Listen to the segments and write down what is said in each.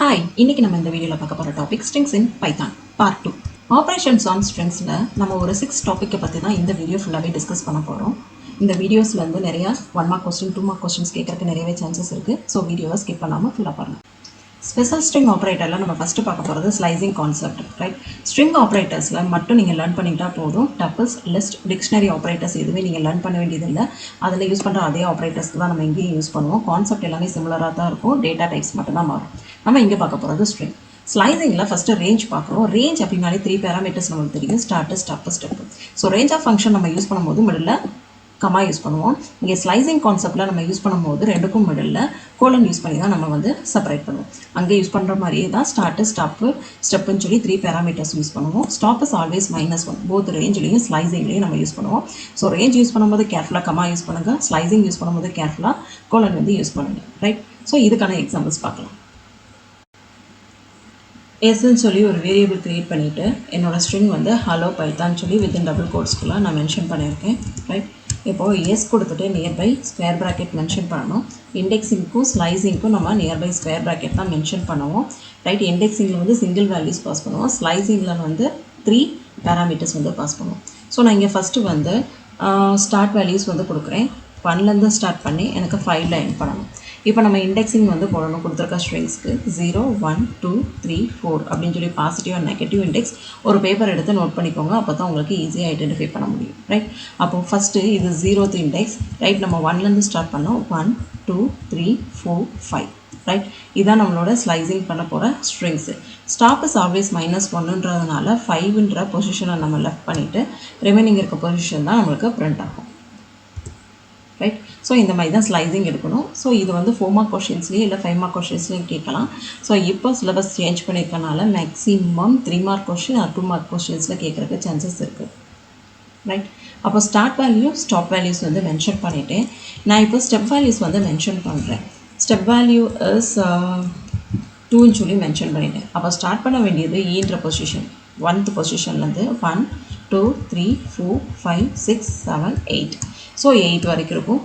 Hi, இன்னைக்கு நம்ம இந்த வீடியோவில் பார்க்க போகிற topic strings in Python part 2. Operations on ஸ்ட்ரிங்ஸில் நம்ம ஒரு 6 டாப்பிக்கை பற்றி தான் இந்த வீடியோ ஃபுல்லாகவே டிஸ்கஸ் பண்ண போகிறோம். இந்த வீடியோஸில் வந்து நிறையா 1 மார்க் கொஸ்டின் 2 மார்க் கொஸ்டின்ஸ் கேட்கறதுக்கு நிறையவே சான்சஸ் இருக்குது. ஸோ வீடியோவை ஸ்கிப் பண்ணாமல் ஃபுல்லாக பாருங்கள். ஸ்பெஷல் ஸ்ட்ரிங் ஆப்ரேட்டரில் நம்ம ஃபஸ்ட்டு பார்க்க போகிறது ஸ்லைசிங் கான்செப்ட், ரைட்? ஸ்ட்ரிங் ஆப்ரேட்டர்ஸில் மட்டும் நீங்கள் லேர்ன் பண்ணிக்கிட்டா போதும். டப்பிள்ஸ், லிஸ்ட், டிக்ஷனரி ஆப்ரேட்டர்ஸ் எதுவுமே நீங்கள் லேர்ன் பண்ண வேண்டியதில்லை. அதில் யூஸ் பண்ணுற அதே ஆப்ரேட்டர்ஸ்க்கு தான் நம்ம இங்கேயும் யூஸ் பண்ணுவோம். கான்செப்ட் எல்லாமே சிமிலராக தான் இருக்கும். டேட்டா டைப்ஸ் மட்டும் தான் மாறும். நம்ம இங்கே பார்க்க போகிறது ஸ்ட்ரிங். ஸ்லைசிங்கில் ஃபஸ்ட்டு ரேஞ்ச் பார்க்குறோம். ரேஞ்ச் அப்படின்னாலே 3 பேராமீட்டர்ஸ் நம்மளுக்கு தெரியும். Start, stop, step. So range of function நம்ம யூஸ் பண்ணும்போது மிடில் கமா யூஸ் பண்ணுவோம். இங்கே ஸ்லைசிங் கான்செப்டில் நம்ம யூஸ் பண்ணும்போது ரெண்டுக்கும் மிடில் கோலன் யூஸ் பண்ணி தான் நம்ம வந்து செப்பரேட் பண்ணுவோம். அங்கே யூஸ் பண்ணுற மாதிரியே தான் ஸ்டார்ட்டு, ஸ்டாப்பு, ஸ்டெப்புன்னு சொல்லி 3 பேராமீட்டர்ஸ் யூஸ் பண்ணுவோம். ஸ்டாப் இஸ் ஆல்வேஸ் -1 போத் ரேஞ்ச்லேயும் ஸ்லைசிங்லேயும் நம்ம யூஸ் பண்ணுவோம். ஸோ ரேஞ்ச் யூஸ் பண்ணும்போது கேர்ஃபுல்லாக கமா யூஸ் பண்ணுங்கள். ஸ்லைசிங் யூஸ் பண்ணும்போது கேர்ஃபுல்லாக கோலன் வந்து யூஸ் பண்ணுங்கள், ரைட்? ஸோ இதுக்கான எக்ஸாம்பிள்ஸ் பார்க்கலாம். எஸ்ன்னு சொல்லி ஒரு வேரியபிள் க்ரியேட் பண்ணிவிட்டு என்னோடய ஸ்ட்ரிங் வந்து ஹலோ பைத்தான்னு சொல்லி வித்தின் டபுள் கோட்ஸ்குள்ளே நான் மென்ஷன் பண்ணியிருக்கேன், ரைட்? இப்போது எஸ் கொடுத்துட்டு நியர்பை ஸ்கொயர் ப்ராக்கெட் மென்ஷன் பண்ணணும். இண்டெக்ஸிங்க்கும் ஸ்லைசிங்க்கும் நம்ம நியர்பை ஸ்கொயர் ப்ராக்கெட் தான் மென்ஷன் பண்ணுவோம், ரைட்? இண்டெக்ஸிங்கில் வந்து சிங்கிள் வேல்யூஸ் பாஸ் பண்ணுவோம். ஸ்லைசிங்கில் வந்து 3 பேராமீட்டர்ஸ் வந்து பாஸ் பண்ணுவோம். ஸோ நான் இங்கே ஃபஸ்ட்டு வந்து ஸ்டார்ட் வேல்யூஸ் வந்து கொடுக்குறேன். 1லேருந்து ஸ்டார்ட் பண்ணி எனக்கு 5ல் எண்ட் பண்ணணும். இப்போ நம்ம இண்டெக்ஸிங் வந்து போடணும். கொடுத்துருக்க ஸ்ட்ரிங்ஸ்க்கு 0, 1, 2, 3, 4 அப்படின்னு சொல்லி பாசிட்டிவ் அண்ட் நெகட்டிவ் இண்டெக்ஸ் ஒரு பேப்பர் எடுத்து நோட் பண்ணிக்கோங்க. அப்போ தான் உங்களுக்கு ஈஸியாக ஐடென்டிஃபை பண்ண முடியும், ரைட்? அப்போது ஃபஸ்ட்டு இது 0th இண்டெக்ஸ், ரைட்? நம்ம 1லேருந்து ஸ்டார்ட் பண்ணோம். 1, 2, 3, 4, 5, ரைட்? இதான் நம்மளோட ஸ்லைசிங் பண்ண போகிற ஸ்ட்ரிங்ஸு. ஸ்டாப் இஸ் ஆல்வேஸ் -1ன்றதுனால 5ன்ற பொசிஷனை நம்ம லெஃப்ட் பண்ணிவிட்டு ரிமைனிங் இருக்க பொசிஷன் தான் நம்மளுக்கு பிரிண்ட் ஆகும், ரைட்? ஸோ இந்த மாதிரி தான் ஸ்லைசிங் எடுக்கணும். ஸோ இது வந்து 4 மார்க் கொஷின்ஸ்லேயே இல்லை 5 மார்க் கொஷின்ஸ்லேயும் கேட்கலாம். ஸோ இப்போ சிலபஸ் சேஞ்ச் பண்ணியிருக்கனால maximum 3 mark question or 2 mark கொஷின்ஸில் கேட்குறதுக்கு சான்சஸ் இருக்குது, ரைட்? அப்போ ஸ்டார்ட் வேல்யூ, ஸ்டாப் வேல்யூஸ் வந்து மென்ஷன் பண்ணிவிட்டேன். நான் இப்போ ஸ்டெப் வேல்யூஸ் வந்து மென்ஷன் பண்ணுறேன். ஸ்டெப் வேல்யூ இஸ் 2ன்னு சொல்லி மென்ஷன் பண்ணிட்டேன். அப்போ ஸ்டார்ட் பண்ண வேண்டியது ஈன்ற பொசிஷன், 1th பொசிஷன்லேருந்து 1, 2, 3, 4, 5, 6, 7, 8. ஸோ 8 வரைக்கும் இருக்கும்.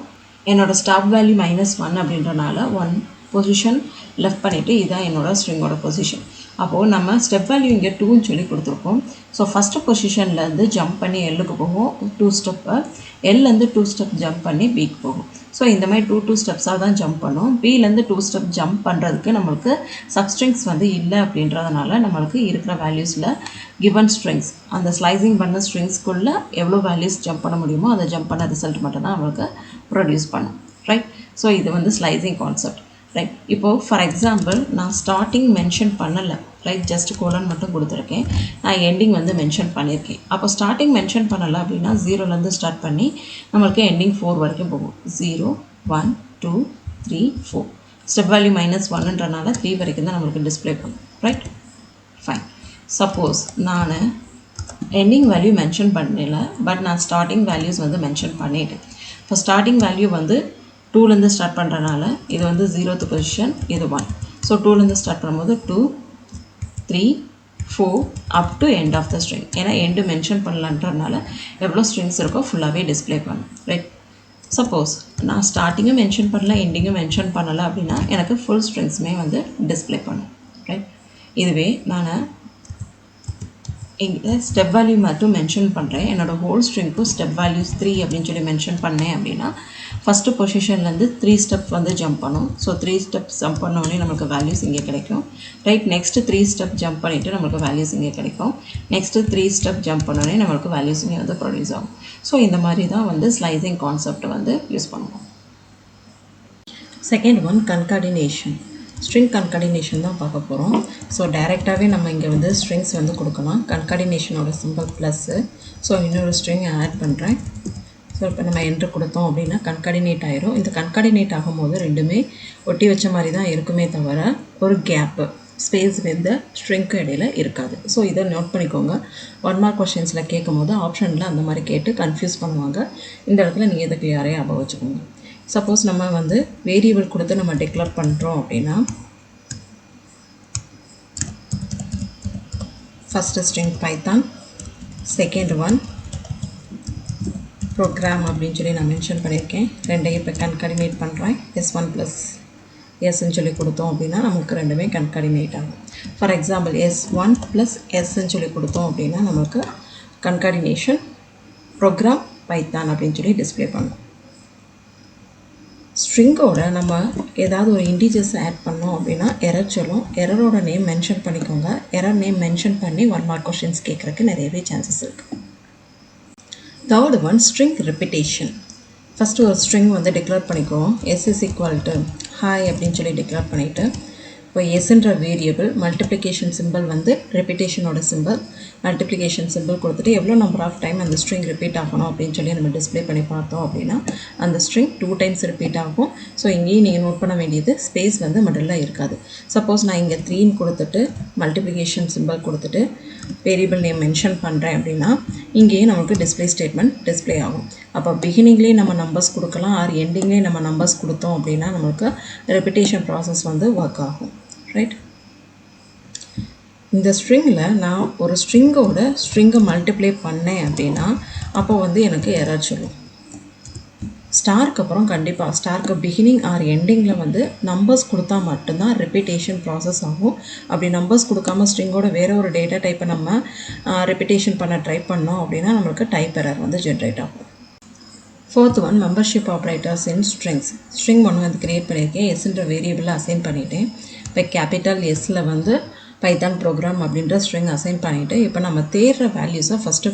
என்னோடய ஸ்டாப் வேல்யூ -1 அப்படின்றனால 1 பொசிஷன் லெஃப்ட் பண்ணிவிட்டு இதுதான் என்னோடய ஸ்ட்ரிங்கோட பொசிஷன். அப்போது நம்ம ஸ்டெப் வேல்யூ இங்கே 2ன்னு சொல்லி கொடுத்துருக்கோம். ஸோ ஃபஸ்ட்டு பொசிஷன்லேருந்து ஜம்ப் பண்ணி எல்லுக்கு போகும் 2 ஸ்டெப்பு, எல்லேருந்து 2 ஸ்டெப் ஜம்ப் பண்ணி பிக்கு போகும். ஸோ இந்த மாதிரி 2 ஸ்டெப்ஸாக தான் ஜம்ப் பண்ணும். பிலேருந்து 2 ஸ்டெப் ஜம்ப் பண்ணுறதுக்கு நம்மளுக்கு சப்ஸ்ட்ரிங்ஸ் வந்து இல்லை அப்படின்றதுனால நம்மளுக்கு இருக்கிற வேல்யூஸில் கிவன் ஸ்ட்ரிங்ஸ், அந்த ஸ்லைசிங் பண்ண ஸ்ட்ரிங்ஸ்க்குள்ளே எவ்வளோ வேல்யூஸ் ஜம்ப் பண்ண முடியுமோ அதை ஜம்ப் பண்ண ரிசல்ட் மட்டும் தான் நம்மளுக்கு ப்ரொடியூஸ் பண்ணும், ரைட்? ஸோ இது வந்து ஸ்லைசிங் கான்செப்ட், ரைட்? இப்போது ஃபார் எக்ஸாம்பிள் நான் ஸ்டார்டிங் மென்ஷன் பண்ணலை, ரைட்? ஜஸ்ட் கோலன் மட்டும் கொடுத்துருக்கேன். நான் எண்டிங் வந்து மென்ஷன் பண்ணியிருக்கேன். அப்போ ஸ்டார்டிங் மென்ஷன் பண்ணலை அப்படின்னா 0லேருந்து ஸ்டார்ட் பண்ணி நம்மளுக்கு எண்டிங் 4 வரைக்கும் போகும். 0, 1, 2, 3, 4. ஸ்டெப் வேல்யூ -1ன்றனால 3 வரைக்கும் தான் நம்மளுக்கு டிஸ்பிளே பண்ணும், ரைட்? ஃபைன். சப்போஸ் நான் எண்டிங் வேல்யூ மென்ஷன் பண்ணல, பட் நான் ஸ்டார்டிங் வேல்யூஸ் வந்து மென்ஷன் பண்ணிட்டேன். இப்போ ஸ்டார்டிங் வேல்யூ வந்து 2லேருந்து ஸ்டார்ட் பண்ணுறனால இது வந்து 0th பொசிஷன், இது 1. ஸோ 2லேருந்து ஸ்டார்ட் பண்ணும்போது 2, 3, 4 up to end of the string. ஏன்னா எண்டு மென்ஷன் பண்ணலான்றதுனால எவ்வளோ ஸ்ட்ரிங்ஸ் இருக்கோ ஃபுல்லாகவே டிஸ்பிளே பண்ணும், ரைட்? சப்போஸ் நான் ஸ்டார்டிங்கும் மென்ஷன் பண்ணல, எண்டிங்கும் மென்ஷன் பண்ணலை அப்படின்னா எனக்கு ஃபுல் ஸ்ட்ரிங்ஸுமே வந்து டிஸ்பிளே பண்ணும், ரைட்? இதுவே நான் இங்கே ஸ்டெப் வேல்யூ மட்டும் மென்ஷன் பண்ணுறேன். என்னோடய ஹோல் ஸ்ட்ரிங்க்கும் ஸ்டெப் வேல்யூஸ் 3 அப்படின்னு சொல்லி மென்ஷன் பண்ணேன் அப்படின்னா ஃபஸ்ட்டு பொசிஷன்லேருந்து 3 ஸ்டெப் வந்து ஜம்ப் பண்ணும். ஸோ 3 ஸ்டெப்ஸ் ஜம்ப் பண்ணோடனே நம்மளுக்கு வேல்யூஸ் இங்கே கிடைக்கும், ரைட்? நெக்ஸ்ட்டு 3 ஸ்டெப் ஜம்ப் பண்ணிவிட்டு நம்மளுக்கு வேல்யூஸ் இங்கே கிடைக்கும். நெக்ஸ்ட்டு 3 ஸ்டெப் ஜம்ப் பண்ணோடனே நம்மளுக்கு வேல்யூஸ் இங்கே வந்து ப்ரொடியூஸ் ஆகும். ஸோ இந்த மாதிரி தான் வந்து ஸ்லைசிங் கான்செப்ட் வந்து யூஸ் பண்ணுவோம். Second one concatenation. String concatenation தான் பார்க்க போகிறோம். ஸோ டைரெக்டாகவே நம்ம இங்கே வந்து ஸ்ட்ரிங்ஸ் வந்து கொடுக்கலாம். கன்கார்டினேஷனோட சிம்பிள் ப்ளஸ்ஸு. ஸோ இன்னொரு ஸ்ட்ரிங் ஆட் பண்ணுறேன். ஸோ இப்போ நம்ம என்ட்ரு கொடுத்தோம் அப்படின்னா கன்கார்டினேட் ஆயிரும். இந்த கன்கார்டினேட் ஆகும்போது ரெண்டுமே ஒட்டி வச்ச மாதிரி தான் இருக்குமே தவிர ஒரு கேப்பு, ஸ்பேஸ் வந்து ஸ்ட்ரிங்க்கு இடையில இருக்காது. ஸோ இதை நோட் பண்ணிக்கோங்க. 1 மார்க் கொஷின்ஸில் கேட்கும் போது ஆப்ஷனில் அந்த மாதிரி கேட்டு கன்ஃபியூஸ் பண்ணுவாங்க. இந்த இடத்துல நீங்கள் இதை கிளியரே ஞாபகம் வச்சுக்கோங்க. சப்போஸ் நம்ம வந்து வேரியபிள் கொடுத்து நம்ம டிக்ளேர் பண்ணுறோம் அப்படின்னா first string Python, second one program அப்படின்னு சொல்லி நான் மென்ஷன் பண்ணியிருக்கேன். ரெண்டையும் இப்போ கன்கார்டினேட் பண்ணுறேன். S1 + எஸ்ன்னு சொல்லி கொடுத்தோம் அப்படின்னா நமக்கு ரெண்டுமே கன்கார்டினேட் ஆகும். ஃபார் எக்ஸாம்பிள் S1 ப்ளஸ் எஸ்ன்னு சொல்லி கொடுத்தோம் அப்படின்னா நமக்கு கன்கார்டினேஷன் ப்ரோக்ராம் பைத்தான் அப்படின்னு சொல்லி டிஸ்பிளே பண்ணும். ஸ்ட்ரிங்கோட நம்ம ஏதாவது ஒரு இன்டிஜர்ஸ் ஆட் பண்ணோம் அப்படின்னா எரர் சொல்லும். எரரோட நேம் மென்ஷன் பண்ணிக்கோங்க. எரர் நேம் மென்ஷன் பண்ணி 1 மார்க் கொஸ்டின்ஸ் கேட்குறதுக்கு நிறையவே சான்சஸ் இருக்குது. Third one string repetition. First ஒரு ஸ்ட்ரிங் வந்து டிக்ளேர் பண்ணிக்குவோம். S is equal to hi அப்படின்னு சொல்லி டிக்ளேர் பண்ணிவிட்டு இப்போ எஸ்ன்ற வேரியபிள் மல்டிப்ளிகேஷன் சிம்பிள் வந்து ரெப்பிட்டேஷனோட சிம்பிள் மல்டிப்ளிகேஷன் சிம்பிள் கொடுத்துட்டு எவ்வளோ நம்பர் ஆஃப் டைம் அந்த ஸ்ட்ரிங் ரிப்பீட் ஆகணும் அப்படின்னு சொல்லி நம்ம டிஸ்பிளே பண்ணி பார்த்தோம் அப்படின்னா அந்த ஸ்ட்ரிங் 2 டைம்ஸ் ரிப்பீட் ஆகும். ஸோ இங்கேயும் நீங்கள் நோட் பண்ண வேண்டியது ஸ்பேஸ் வந்து மிடில் இருக்காது. சப்போஸ் நான் இங்கே 3 கொடுத்துட்டு மல்டிப்ளிகேஷன் சிம்பிள் கொடுத்துட்டு வேரியபிள் நேம் மென்ஷன் பண்ணுறேன் அப்படின்னா இங்கேயும் நமக்கு டிஸ்பிளே ஸ்டேட்மெண்ட் டிஸ்பிளே ஆகும். அப்போ பிகினிங்லேயே நம்ம நம்பர்ஸ் கொடுக்கலாம் ஆர் எண்டிங்லேயே நம்ம நம்பர்ஸ் கொடுத்தோம் அப்படின்னா நமக்கு ரெப்பிட்டேஷன் ப்ராசஸ் வந்து ஒர்க் ஆகும். ரைட். இந்த ஸ்ட்ரிங்கில் நான் ஒரு ஸ்ட்ரிங்கை மல்டிப்ளை பண்ணேன் அப்படின்னா அப்போ வந்து எனக்கு எரர் சொல்லும். ஸ்டாருக்கு அப்புறம் கண்டிப்பாக ஸ்டாருக்கு பிகினிங் ஆர் எண்டிங்கில் வந்து நம்பர்ஸ் கொடுத்தா மட்டும்தான் ரெப்பிட்டேஷன் ப்ராசஸ் ஆகும். அப்படி நம்பர்ஸ் கொடுக்காம ஸ்ட்ரிங்கோட வேறு ஒரு டேட்டா டைப்பை நம்ம ரெப்பிட்டேஷன் பண்ண ட்ரை பண்ணோம் அப்படின்னா நம்மளுக்கு டைப் எரர் வந்து ஜென்ரேட் ஆகும். ஃபோர்த் ஒன் மெம்பர்ஷிப் ஆப்ரேட்டர்ஸ் இன் ஸ்ட்ரிங்ஸ். ஸ்ட்ரிங் ஒன்று வந்து க்ரியேட் பண்ணியிருக்கேன். எஸ்ன்ற வேரியபிளில் அசைன் பண்ணிவிட்டேன். இப்போ கேபிட்டல் எஸ்ஸில் வந்து பைத்தான் ப்ரோக்ராம் அப்படின்ற ஸ்ட்ரிங் அசைன் பண்ணிவிட்டு இப்போ நம்ம தேடுற வேல்யூஸை ஃபஸ்ட்டு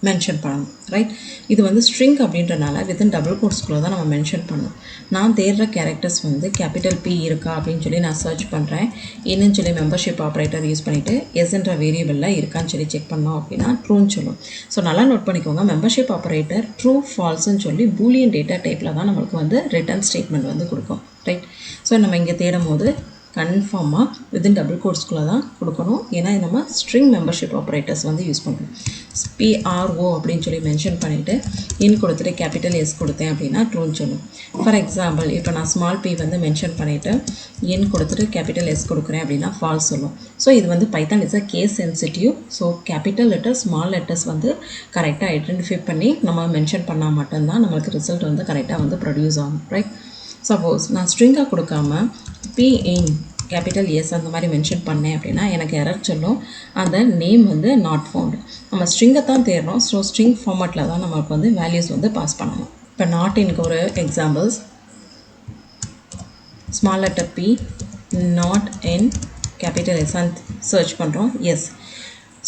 மென்ஷன் பண்ணணும். ரைட். இது வந்து ஸ்ட்ரிங் அப்படின்றனால வித்தின் டபுள் கோட்ஸ்குள்ளே தான் நம்ம மென்ஷன் பண்ணணும். நான் தேடுற கேரக்டர்ஸ் வந்து கேபிட்டல் P இருக்கா அப்படின்னு சொல்லி நான் சர்ச் பண்ணுறேன். என்னன்னு சொல்லி மெம்பர்ஷிப் ஆப்ரேட்டர் யூஸ் பண்ணிவிட்டு எஸ்ன்ற வேரியபிளில் இருக்கான்னு சொல்லி செக் பண்ணோம் அப்படின்னா ட்ரூன்னு சொல்லும். ஸோ நல்லா நோட் பண்ணிக்கோங்க. மெம்பர்ஷிப் ஆப்ரேட்டர் ட்ரூ ஃபால்ஸ்ன்னு சொல்லி பூலியன் டேட்டா டைப்பில் தான் நம்மளுக்கு வந்து ரிட்டர்ன் ஸ்டேட்மெண்ட் வந்து கொடுக்கும். ரைட். ஸோ நம்ம இங்கே தேடும் போது கன்ஃபார்மாக வித்தின் டபுள் கோட்ஸ்குள்ளே தான் கொடுக்கணும். ஏன்னா நம்ம ஸ்ட்ரிங் மெம்பர்ஷிப் ஆப்ரேட்டர்ஸ் வந்து யூஸ் பண்ணுறோம். PRO அப்படின்னு சொல்லி மென்ஷன் பண்ணிவிட்டு இன் கொடுத்துட்டு கேபிட்டல் எஸ் கொடுத்தேன் அப்படின்னா ட்ரூன்னு சொல்லும். ஃபார் எக்ஸாம்பிள் இப்போ நான் ஸ்மால் p வந்து மென்ஷன் பண்ணிவிட்டு இன் கொடுத்துட்டு கேபிட்டல் எஸ் கொடுக்குறேன் அப்படின்னா ஃபால்ஸ் சொல்லும். ஸோ இது வந்து Python is a case sensitive. So capital letters small letters வந்து கரெக்டாக ஐடென்டிஃபை பண்ணி நம்ம மென்ஷன் பண்ணால் மட்டும்தான் நம்மளுக்கு ரிசல்ட் வந்து கரெக்டாக வந்து ப்ரொடியூஸ் ஆகும். ரைட். சப்போஸ் நான் ஸ்ட்ரிங்காக கொடுக்காம P in கேபிட்டல் எஸ் அந்த மாதிரி மென்ஷன் பண்ணேன் அப்படின்னா எனக்கு எரர் சொல்லும். அந்த நேம் வந்து நாட் ஃபவுண்ட். நம்ம ஸ்ட்ரிங்கை தான் தேடுறோம். ஸோ ஸ்ட்ரிங் ஃபார்மேட்டில் தான் நமக்கு வந்து வேல்யூஸ் வந்து பாஸ் பண்ணணும். இப்போ நாட் இன்க்கு ஒரு examples small letter P not in capital S and search பண்ணுறோம். எஸ்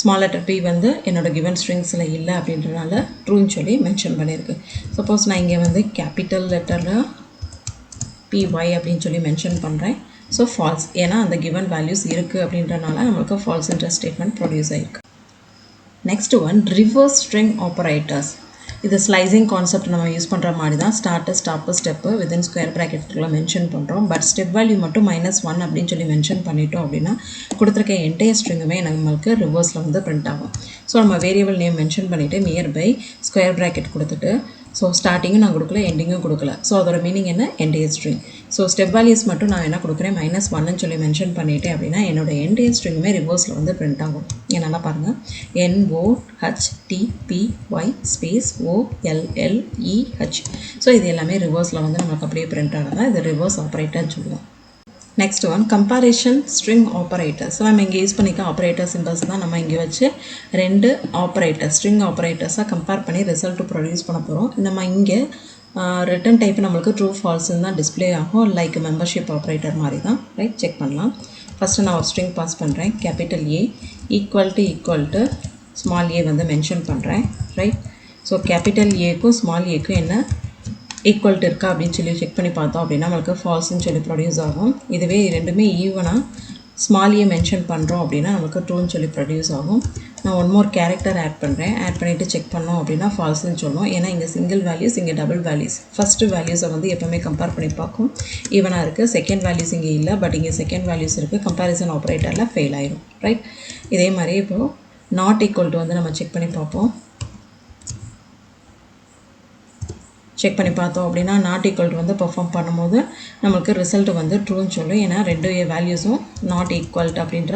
ஸ்மால் லெட்டர் P வந்து என்னோடய கிவன் ஸ்ட்ரிங்ஸில் இல்லை அப்படின்றனால ட்ரூன்னு சொல்லி மென்ஷன் பண்ணியிருக்கு. சப்போஸ் நான் இங்கே வந்து கேபிட்டல் லெட்டரில் PY அப்படின்னு சொல்லி மென்ஷன் பண்ணுறேன். So false. ஏன்னா அந்த கிவன் வேல்யூஸ் இருக்குது அப்படின்றனால நம்மளுக்கு ஃபால்ஸ்ன்ற ஸ்டேட்மெண்ட் ப்ரொடியூஸ் ஆகிருக்கு. Next one reverse string operators. இது ஸ்லைசிங் கான்செப்ட் நம்ம யூஸ் பண்ணுற மாதிரி தான். Start stop step within square ப்ராக்கெட்டுக்குள்ள மென்ஷன் பண்ணுறோம். பட் ஸ்டெப் வேல்யூ மட்டும் -1 அப்படின்னு சொல்லி மென்ஷன் பண்ணிட்டோம் அப்படின்னா கொடுத்துருக்க என்டையர் ஸ்ட்ரிங்குமே நம்மளுக்கு ரிவர்ஸில் வந்து பிரிண்ட் ஆகும். ஸோ நம்ம வேரியபிள் நேம் மென்ஷன் பண்ணிவிட்டு நியர்பை ஸ்கொயர் ப்ராக்கெட் கொடுத்துட்டு ஸோ ஸ்டார்டிங்கும் நான் கொடுக்கல எண்டிங்கும் கொடுக்கல. ஸோ அதோட மீனிங் என்ன? Entire string. So step values மட்டும் நான் என்ன கொடுக்குறேன் -1ன்னு சொல்லி மென்ஷன் பண்ணிவிட்டேன் அப்படின்னா என்னோட என்டையர் ஸ்ட்ரிங்குமே ரிவர்ஸில் வந்து பிரிண்ட் ஆகும். என்னென்னா பாருங்கள் NOHTPY ஸ்பேஸ் OLLEH. ஸோ இது எல்லாமே ரிவர்ஸில் வந்து நமக்கு அப்படியே பிரிண்ட் ஆகுது. இது ரிவர்ஸ் ஆப்ரேட்டர்னு சொல்லுவோம். Next one comparison string operator. So நம்ம இங்கே யூஸ் பண்ணிக்க ஆப்ரேட்டர் சிம்பிள்ஸ் தான் நம்ம இங்கே வச்சு 2 ஆப்ரேட்டர் ஸ்ட்ரிங் ஆப்ரேட்டர்ஸாக கம்பேர் பண்ணி ரிசல்ட் ப்ரொடியூஸ் பண்ண போகிறோம். நம்ம இங்கே ரிட்டன் டைப் நம்மளுக்கு ட்ரூ ஃபால்ஸ்ன்னு தான் டிஸ்பிளே ஆகும். லைக் மெம்பர்ஷிப் ஆப்ரேட்டர் மாதிரி தான். ரைட். செக் பண்ணலாம். ஃபஸ்ட்டு நான் ஒரு ஸ்ட்ரிங் பாஸ் பண்ணுறேன். Capital A equal to small a வந்து மென்ஷன் பண்ணுறேன். ரைட். ஸோ கேபிட்டல் ஏக்கும் ஸ்மால் ஏக்கும் என்ன ஈக்குவல்ட்டு இருக்கா அப்படின்னு சொல்லி செக் பண்ணி பார்த்தோம் அப்படின்னா நம்மளுக்கு ஃபால்ஸ்ன்னு சொல்லி ப்ரொடியூஸ் ஆகும். இதுவே ரெண்டுமே ஈவனாக ஸ்மால் ஏ மென்ஷன் பண்ணுறோம் அப்படின்னா நமக்கு ட்ரூன்னு சொல்லி ப்ரொடியூஸ் ஆகும். நான் 1 மோர் கேரக்டர் ஆட் பண்ணுறேன். ஆட் பண்ணிவிட்டு செக் பண்ணோம் அப்படின்னா ஃபால்ஸ்ன்னு சொல்லணும். ஏன்னா இங்கே சிங்கிள் வேல்யூஸ் இங்கே டபுள் வேல்யூஸ். ஃபஸ்ட்டு வேல்யூஸை வந்து எப்போவுமே கம்பேர் பண்ணி பார்க்கும். ஈவனாக இருக்குது. செகண்ட் வேல்யூஸ் இங்கே இல்லை. பட் இங்கே செகண்ட் வேல்யூஸ் இருக்குது. கம்பேரிசன் ஆப்ரேட்டரில் ஃபெயில் ஆயிடும். ரைட். இதே மாதிரி இப்போது நாட் ஈக்குவல் டு வந்து நம்ம செக் பண்ணி பார்ப்போம். செக் பண்ணி பார்த்தோம் அப்படின்னா நாட் ஈக்குவல் வந்து பெர்ஃபார்ம் பண்ணும்போது நம்மளுக்கு ரிசல்ட் வந்து ட்ரூன்னு சொல்லும். ஏன்னா 2 வேல்யூஸும் நாட் ஈக்குவல் அப்படின்ற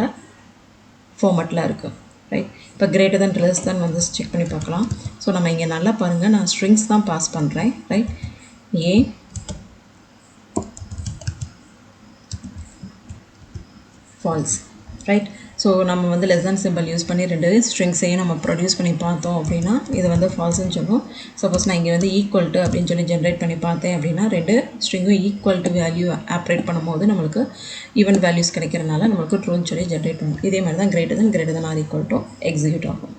ஃபார்மேட்டில் இருக்குது. ரைட். இப்போ கிரேட்டர் தென் லெஸ் தென் வந்து செக் பண்ணி பார்க்கலாம். ஸோ நம்ம இங்கே நல்லா பாருங்கள். நான் ஸ்ட்ரிங்ஸ் தான் பாஸ் பண்ணுறேன். ரைட். ஏ ஃபால்ஸ், ரைட்? ஸோ நம்ம வந்து லெஸ் தேன் சிம்பிள் யூஸ் பண்ணி 2 ஸ்ட்ரிங்ஸையும் நம்ம ப்ரொடியூஸ் பண்ணி பார்த்தோம் அப்படின்னா இது வந்து ஃபால்ஸ்ன்னு சொல்லுவோம். சப்போஸ் நான் இங்கே வந்து ஈக்குவல் டு அப்படின்னு சொல்லி ஜென்ரேட் பண்ணி பார்த்தேன் அப்படின்னா 2 ஸ்ட்ரிங்கும் ஈக்குவல் டு வேல்யூ ஆப்ரேட் பண்ணும்போது நம்மளுக்கு ஈவன் வேல்யூஸ் கிடைக்கிறதுனால நம்மளுக்கு ட்ரூன்னு சொல்லி ஜென்ரேட் பண்ணும். இதே மாதிரி தான் greater than or equal to execute ஆகும்.